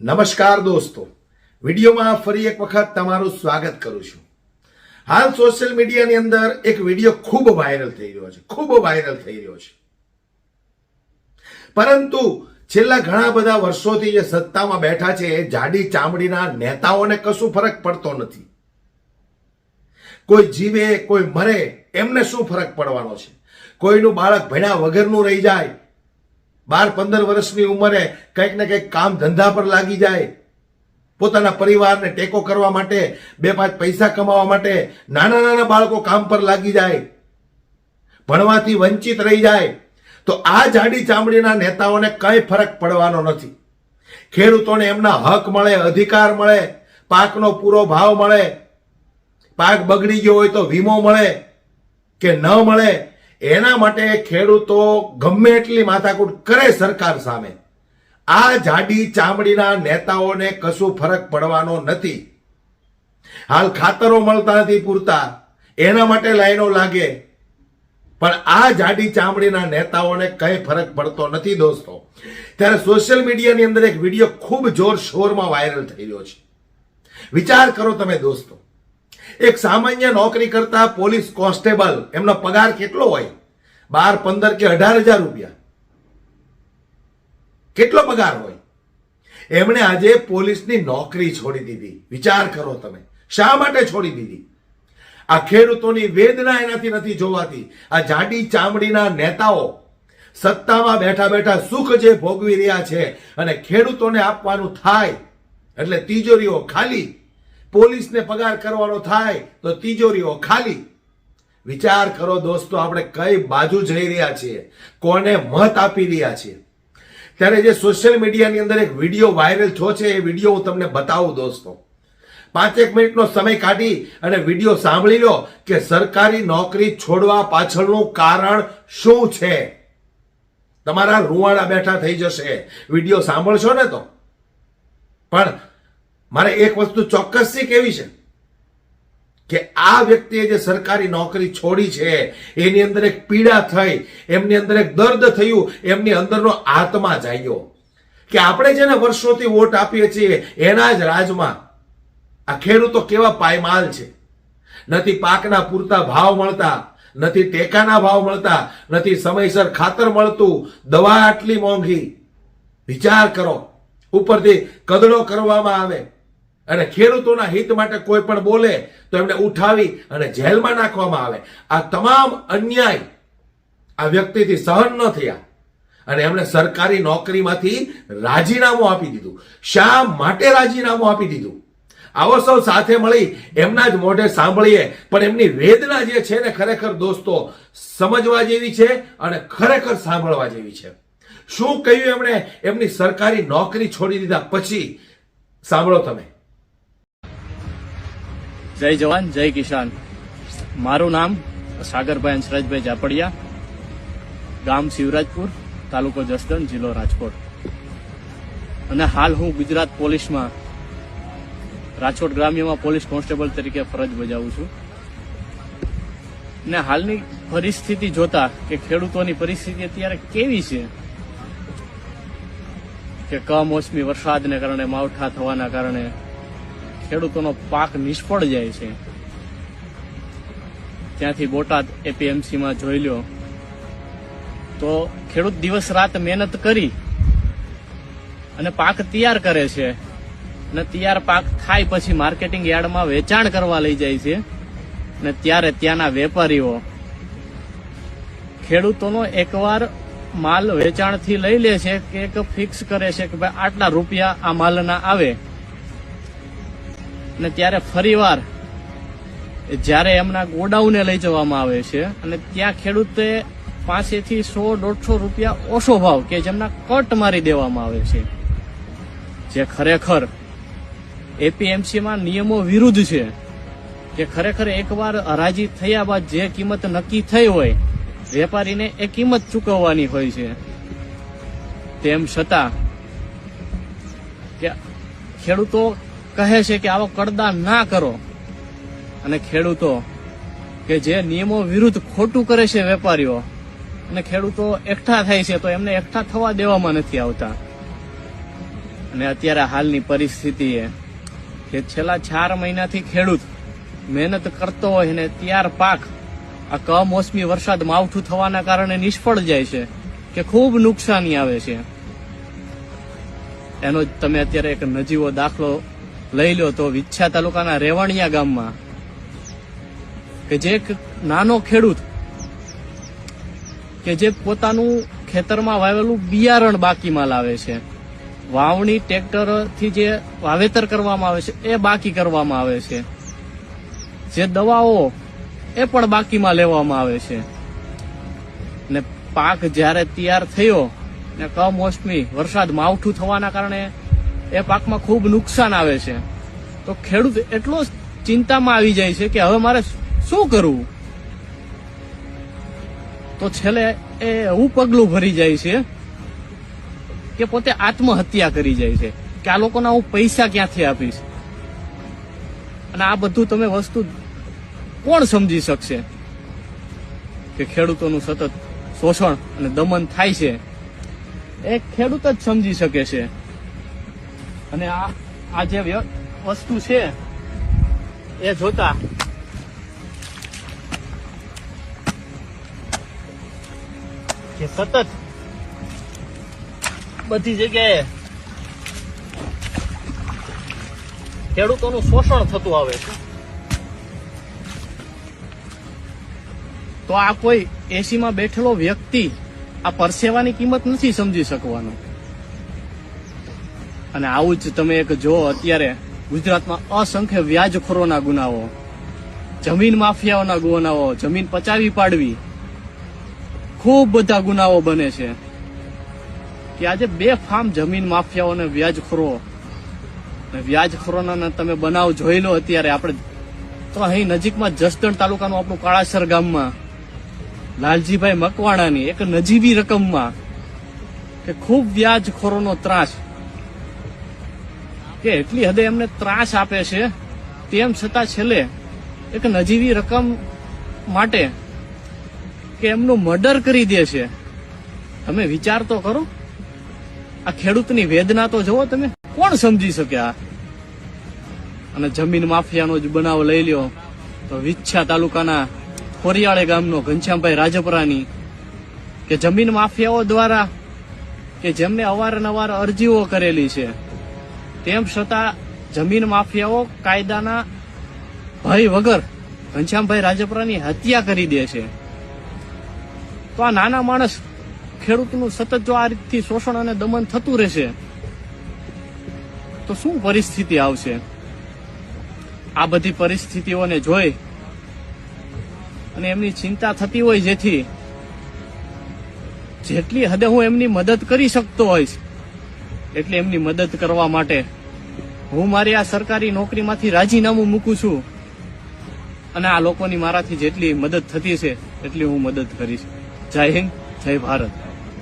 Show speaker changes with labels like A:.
A: નમસ્કાર દોસ્તો, વિડીયોમાં ફરી એક વખત તમારું સ્વાગત કરું છું। હાલ સોશિયલ મીડિયાની અંદર એક વિડીયો ખૂબ વાયરલ થઈ રહ્યો છે। પરંતુ છેલ્લા ઘણા બધા વર્ષોથી જે સત્તામાં બેઠા છે એ જાડી ચામડીના નેતાઓને કશું ફરક પડતો નથી। કોઈ જીવે કોઈ મરે એમને શું ફરક પડવાનો છે? કોઈનું બાળક ભણ્યા વગરનું રહી જાય, 12-15 વર્ષની ઉંમરે કંઈક ને કંઈક કામ ધંધા પર લાગી જાય, પોતાના પરિવારને ટેકો કરવા માટે 2-5 પૈસા કમાવા માટે નાના બાળકો કામ પર લાગી જાય, ભણવાથી વંચિત રહી જાય, તો આ જાડી ચામડીના નેતાઓને કઈ ફરક પડવાનો નથી। ખેડૂતોને એમના હક મળે, અધિકાર મળે, પાકનો પૂરો ભાવ મળે, પાક બગડી ગયો હોય તો વીમો મળે કે ન મળે, એના માટે ખેડૂતો ગમે એટલી માથાકૂટ કરે સરકાર સામે, આ જાડી ચામડીના નેતાઓને કશું ફરક પડવાનો નથી। હાલ ખાતરો મળતા નથી પૂરતા, એના માટે લાઈનો લાગે, પણ આ જાડી ચામડીના નેતાઓને કઈ ફરક પડતો નથી દોસ્તો। ત્યારે સોશિયલ મીડિયાની અંદર એક વિડીયો ખૂબ જોરશોરમાં વાયરલ થઈ રહ્યો છે। વિચાર કરો તમે દોસ્તો, એક સામાન્ય નોકરી કરતા પોલીસ કોન્સ્ટેબલ, એમનો પગાર કેટલો હોય? 12, 15 કે 18,000 રૂપિયા, કેટલો પગાર હોય? એમણે આજે પોલીસની નોકરી છોડી દીધી। વિચાર કરો તમે, શા માટે છોડી દીધી? આ ખેડૂતોની વેદના એનાથી નથી જોવાતી। આ જાડી ચામડીના નેતાઓ સત્તામાં બેઠા બેઠા સુખ જે ભોગવી રહ્યા છે અને ખેડૂતોને આપવાનું થાય એટલે તિજોરીઓ ખાલી, પોલીસને પગાર કરવાનો થાય તો તિજોરીઓ ખાલી। વિચાર કરો દોસ્તો, આપણે કઈ બાજુ જઈ રહ્યા છીએ, કોને મત આપી રહ્યા છીએ? ત્યારે જે સોશિયલ મીડિયાની અંદર એક વિડીયો વાયરલ થયો છે, એ વિડીયો હું તમને બતાવું દોસ્તો। 5-1 મિનિટનો સમય કાઢી અને વિડીયો સાંભળી લો કે સરકારી નોકરી છોડવા પાછળનું કારણ શું છે। તમારા રૂવાડા બેઠા થઈ જશે વિડીયો સાંભળશો ને તો। પણ મારે એક વસ્તુ ચોક્કસથી કહેવી છે કે આ વ્યક્તિએ જે સરકારી નોકરી છોડી છે એની અંદર એક પીડા થઈ, એમની અંદર એક દર્દ થયું, એમની અંદરનો આત્મા જાગ્યો કે આપણે જેને વર્ષોથી વોટ આપીએ છીએ એના જ રાજમાં આ ખેડૂતો કેવા પાયમાલ છે। નથી પાકના પૂરતા ભાવ મળતા, નથી ટેકાના ભાવ મળતા, નથી સમયસર ખાતર મળતું, દવા આટલી મોંઘી। વિચાર કરો, ઉપરથી કદડો કરવામાં આવે અને ખેડૂતોના હિત માટે કોઈ પણ બોલે તો એમને ઉઠાવી અને જેલમાં નાખવામાં આવે। આ તમામ અન્યાય આ વ્યક્તિથી સહન ન થયા અને એમણે સરકારી નોકરીમાંથી રાજીનામું આપી દીધું। શા માટે રાજીનામું આપી દીધું? આવો સૌ સાથે મળી એમના જ મોઢે સાંભળીએ, પણ એમની વેદના જે છે ને ખરેખર દોસ્તો સમજવા જેવી છે અને ખરેખર સાંભળવા જેવી છે। શું કહ્યું એમણે એમની સરકારી નોકરી છોડી દીધા પછી? સાંભળો તમે।
B: જય જવાન જય કિસાન। મારું નામ સાગરભાઈ અંશરાજભાઈ જાપડિયા, ગામ શિવરાજપુર, તાલુકો જસદણ, જિલ્લો રાજકોટ, અને હાલ હું ગુજરાત પોલીસમાં રાજકોટ ગ્રામ્યમાં પોલીસ કોન્સ્ટેબલ તરીકે ફરજ બજાવું છું। ને હાલની પરિસ્થિતિ જોતા કે ખેડૂતોની પરિસ્થિતિ અત્યારે કેવી છે કે કમોસમી વરસાદને કારણે, માવઠા થવાના કારણે ખેડૂતોનો પાક નિષ્ફળ જાય છે। ત્યાંથી બોટાદ એપીએમસીમાં જોઈ લો તો ખેડૂત દિવસ રાત મહેનત કરી અને પાક તૈયાર કરે છે, અને તૈયાર પાક થાય પછી માર્કેટિંગ યાર્ડમાં વેચાણ કરવા લઈ જાય છે, અને ત્યારે ત્યાંના વેપારીઓ ખેડૂતોનો એકવાર માલ વેચાણથી લઈ લે છે કે એક ફિક્સ કરે છે કે ભાઈ આટલા રૂપિયા આ માલના આવે, અને ત્યારે ફરીવાર જ્યારે એમના ગોડાઉને લઈ જવામાં આવે છે અને ત્યાં ખેડૂતે પાસેથી 100-150 રૂપિયા ઓછો ભાવ કે જેમના કટ મારી દેવામાં આવે છે, જે ખરેખર એપીએમસીમાં નિયમો વિરુદ્ધ છે। કે ખરેખર એકવાર હરાજી થયા બાદ જે કિંમત નક્કી થઈ હોય વેપારીને એ કિંમત ચૂકવવાની હોય છે। તેમ છતાં કે ખેડૂતો કહે છે કે આવો કડદા ના કરો, અને ખેડૂતો કે જે નિયમો વિરુદ્ધ ખોટું કરે છે વેપારીઓ, અને ખેડૂતો એકઠા થાય છે તો એમને એકઠા થવા દેવામાં નથી આવતા। અને અત્યારે હાલની પરિસ્થિતિ એ કે છેલ્લા 4 મહિનાથી ખેડૂત મહેનત કરતો હોય ને ત્યાર પાક આ કમોસમી વરસાદ માવઠું થવાના કારણે નિષ્ફળ જાય છે કે ખૂબ નુકસાની આવે છે. એનો જ તમે અત્યારે એક નજીવો દાખલો લઈ લો તો વિછા તાલુકાના રેવણિયા ગામમાં કે જે એક નાનો ખેડૂત કે જે પોતાનું ખેતરમાં વાવેલું બિયારણ બાકીમાં લાવે છે, વાવણી ટ્રેક્ટરથી જે વાવેતર કરવામાં આવે છે એ બાકી કરવામાં આવે છે, જે દવાઓ એ પણ બાકીમાં લેવામાં આવે છે, ને પાક જ્યારે તૈયાર થયો ને કમોસમી વરસાદ માવઠું થવાના કારણે એ પાકમાં ખૂબ નુકસાન આવે છે, તો ખેડૂત એટલો ચિંતામાં આવી જાય છે કે હવે મારે શું કરવું. તો છેલ્લે એ એવું પગલું ભરી જાય છે કે પોતે આત્મહત્યા કરી જાય છે કે આ લોકોના હું પૈસા ક્યાંથી આપીશ. અને આ બધું તમે વસ્તુ કોણ સમજી શકશે કે ખેડૂતોનું સતત શોષણ અને દમન થાય છે, એ ખેડૂત જ સમજી શકે છે. અને આ જે વસ્તુ છે એ જોતા કે સતત બધી જગ્યાએ ખેડૂતોનું શોષણ થતું આવે છે, તો આ કોઈ એસીમાં બેઠેલો વ્યક્તિ આ પરસેવાની કિંમત નથી સમજી શકવાનો. અને આવું જ તમે એક જો અત્યારે ગુજરાતમાં અસંખ્ય વ્યાજખોરોના ગુનાઓ, જમીન માફિયાઓના ગુનાઓ, જમીન પચાવી પાડવી, ખૂબ બધા ગુનાઓ બને છે કે આજે બેફામ જમીન માફિયાઓ અને વ્યાજખોરોના તમે બનાવ જોઈ લો. અત્યારે આપણે તો અહીં નજીકમાં જસદણ તાલુકાનું આપણું કાળાસર ગામમાં લાલજીભાઈ મકવાણાની એક નજીવી રકમમાં કે ખૂબ વ્યાજખોરોનો ત્રાસ, કે એટલી હદે એમને ત્રાસ આપે છે, તેમ છતાં છેલ્લે એક નજીવી રકમ માટે કે એમનું મર્ડર કરી દે છે. તમે વિચાર તો કરો, આ ખેડૂતની વેદના તો જુઓ તમે, કોણ સમજી શકે આ. અને જમીન માફિયાનો જ બનાવ લઈ લ્યો તો વિછા તાલુકાના ખોરિયાળે ગામનો ઘનશ્યામભાઈ રાજપરાની કે જમીન માફિયાઓ દ્વારા કે જેમને અવારનવાર અરજીઓ કરેલી છે, તેમ છતાં જમીન માફિયાઓ કાયદાના ભય વગર ઘનશ્યામભાઈ રાજપરાની હત્યા કરી દે છે. તો આ નાના માણસ ખેડૂતનું સતત જો આ રીતથી શોષણ અને દમન થતું રહેશે તો શું પરિસ્થિતિ આવશે. આ બધી પરિસ્થિતિઓને જોઈ અને એમની ચિંતા થતી હોય, જેટલી હદે હું એમની મદદ કરી શકતો હોઈશ એટલે એમની મદદ કરવા માટે હું મારી આ સરકારી નોકરીમાંથી રાજીનામું મૂકું છું અને આ લોકોની મારાથી જેટલી મદદ થતી છે એટલી હું મદદ કરીશ. જય હિન્દ, જય ભારત.